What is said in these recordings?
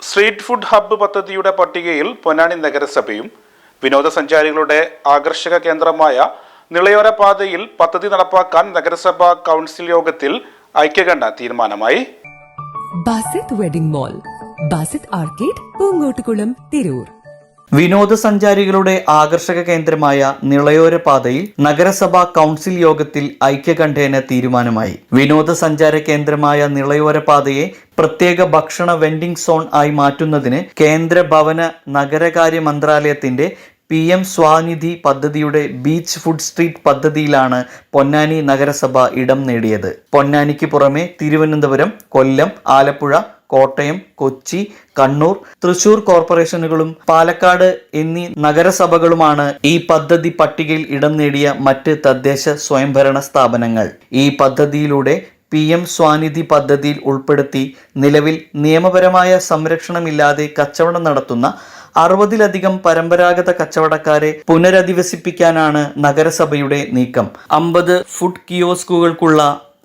Street food hub പദ്ധതിയുടെ പട്ടികയിൽ പൊന്നാനി നഗരസഭയും വിനോദസഞ്ചാരികളുടെ ആകർഷക കേന്ദ്രമായ നിളയോര പാതയിൽ പദ്ധതി നടപ്പാക്കാൻ നഗരസഭാ കൗൺസിൽ യോഗത്തിൽ ഐക്യകണ്ഠ തീരുമാനമായി. Basith wedding mall, Basith arcade, Poongottukulam, Tirur. വിനോദസഞ്ചാരികളുടെ ആകർഷക കേന്ദ്രമായ നിളയോര പാതയിൽ നഗരസഭാ കൗൺസിൽ യോഗത്തിൽ ഐക്യകണ്ഠേന തീരുമാനമായി. വിനോദസഞ്ചാര കേന്ദ്രമായ നിളയോര പാതയെ പ്രത്യേക ഭക്ഷണ വെൻഡിംഗ് സോൺ ആയി മാറ്റുന്നതിന് കേന്ദ്ര ഭവന നഗരകാര്യ മന്ത്രാലയത്തിന്റെ PM സ്വാനിധി പദ്ധതിയുടെ ബീച്ച് ഫുഡ് സ്ട്രീറ്റ് പദ്ധതിയിലാണ് പൊന്നാനി നഗരസഭ ഇടം നേടിയത്. പൊന്നാനിക്ക് പുറമെ തിരുവനന്തപുരം, കൊല്ലം, ആലപ്പുഴ, കോട്ടയം, കൊച്ചി, കണ്ണൂർ, തൃശൂർ കോർപ്പറേഷനുകളും പാലക്കാട് എന്നീ നഗരസഭകളുമാണ് ഈ പദ്ധതി പട്ടികയിൽ ഇടം നേടിയ മറ്റ് തദ്ദേശ സ്വയംഭരണ സ്ഥാപനങ്ങൾ. ഈ പദ്ധതിയിലൂടെ PM സ്വാനിധി പദ്ധതിയിൽ ഉൾപ്പെടുത്തി നിലവിൽ നിയമപരമായ സംരക്ഷണമില്ലാതെ കച്ചവടം നടത്തുന്ന 60-ലധികം പരമ്പരാഗത കച്ചവടക്കാരെ പുനരധിവസിപ്പിക്കാനാണ് നഗരസഭയുടെ നീക്കം. 50 ഫുഡ് കിയോസ്കുകൾക്കുള്ള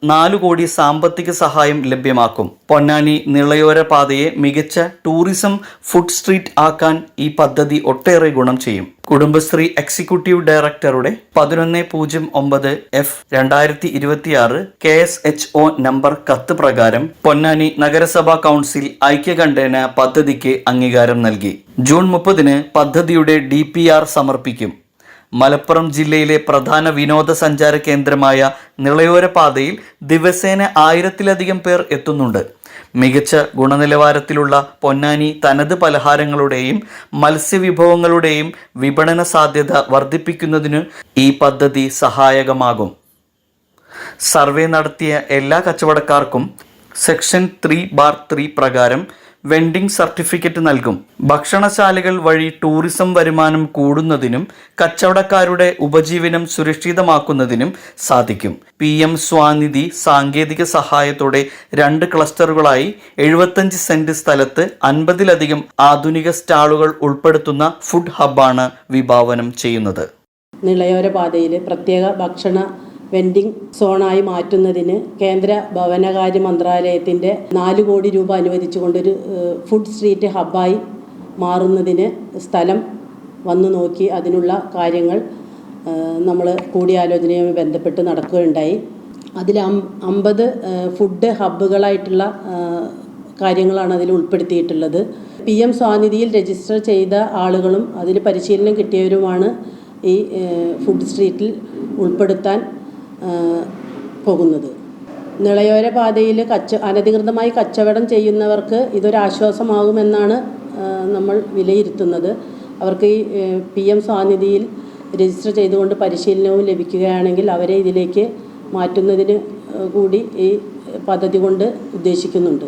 4 കോടി സാമ്പത്തിക സഹായം ലഭ്യമാക്കും. പൊന്നാനി നിളയോര പാതയെ മികച്ച ടൂറിസം ഫുഡ് സ്ട്രീറ്റ് ആക്കാൻ ഈ പദ്ധതി ഒട്ടേറെ ഗുണം ചെയ്യും. കുടുംബശ്രീ എക്സിക്യൂട്ടീവ് ഡയറക്ടറുടെ 1109/2026 KSHO നമ്പർ കത്ത് പ്രകാരം പൊന്നാനി നഗരസഭാ കൗൺസിൽ ഐക്യകണ്ഠേന പദ്ധതിക്ക് അംഗീകാരം നൽകി. ജൂൺ 30 പദ്ധതിയുടെ DPR സമർപ്പിക്കും. മലപ്പുറം ജില്ലയിലെ പ്രധാന വിനോദസഞ്ചാര കേന്ദ്രമായ നിളയോര പാതയിൽ ദിവസേന 1000-ലധികം പേർ എത്തുന്നുണ്ട്. മികച്ച ഗുണനിലവാരത്തിലുള്ള പൊന്നാനി തനത് പലഹാരങ്ങളുടെയും മത്സ്യവിഭവങ്ങളുടെയും വിപണന സാധ്യത വർദ്ധിപ്പിക്കുന്നതിന് ഈ പദ്ധതി സഹായകമാകും. സർവേ നടത്തിയ എല്ലാ കച്ചവടക്കാർക്കും സെക്ഷൻ 3/3 പ്രകാരം വെൻഡിംഗ് സർട്ടിഫിക്കറ്റ് നൽകും. ഭക്ഷണശാലകൾ വഴി ടൂറിസം വരുമാനം കൂടുന്നതിനും കച്ചവടക്കാരുടെ ഉപജീവനം സുരക്ഷിതമാക്കുന്നതിനും സാധിക്കും. PM സ്വാനിധി സാങ്കേതിക സഹായത്തോടെ 2 ക്ലസ്റ്ററുകളായി 75 സെന്റ് സ്ഥലത്ത് 50-ലധികം ആധുനിക സ്റ്റാളുകൾ ഉൾപ്പെടുത്തുന്ന ഫുഡ് ഹബ്ബാണ് വിഭാവനം ചെയ്യുന്നത്. നിളയോര പാതയിൽ പ്രത്യേക ഭക്ഷണ വെൻഡിംഗ് സോണായി മാറ്റുന്നതിന് കേന്ദ്ര ഭവനകാര്യ മന്ത്രാലയത്തിൻ്റെ 4 കോടി രൂപ അനുവദിച്ചുകൊണ്ടൊരു ഫുഡ് സ്ട്രീറ്റ് ഹബ്ബായി മാറുന്നതിന് സ്ഥലം വന്നു നോക്കി അതിനുള്ള കാര്യങ്ങൾ നമ്മൾ കൂടിയാലോചനയുമായി ബന്ധപ്പെട്ട് നടക്കുകയുണ്ടായി. അതിൽ 50 ഫുഡ് ഹബ്ബുകളായിട്ടുള്ള കാര്യങ്ങളാണ് അതിൽ ഉൾപ്പെടുത്തിയിട്ടുള്ളത്. PM സ്വാനിധിയിൽ രജിസ്റ്റർ ചെയ്ത ആളുകളും അതിൽ പരിശീലനം കിട്ടിയവരുമാണ് ഈ ഫുഡ് സ്ട്രീറ്റിൽ ഉൾപ്പെടുത്താൻ പോകുന്നത്. നിളയോര പാതയിൽ അനധികൃതമായി കച്ചവടം ചെയ്യുന്നവർക്ക് ഇതൊരാശ്വാസമാകുമെന്നാണ് നമ്മൾ വിലയിരുത്തുന്നത്. അവർക്ക് ഈ PM സ്വാനിധിയിൽ രജിസ്റ്റർ ചെയ്തുകൊണ്ട് പരിശീലനവും ലഭിക്കുകയാണെങ്കിൽ അവരെ ഇതിലേക്ക് മാറ്റുന്നതിന് കൂടി ഈ പദ്ധതി കൊണ്ട് ഉദ്ദേശിക്കുന്നുണ്ട്.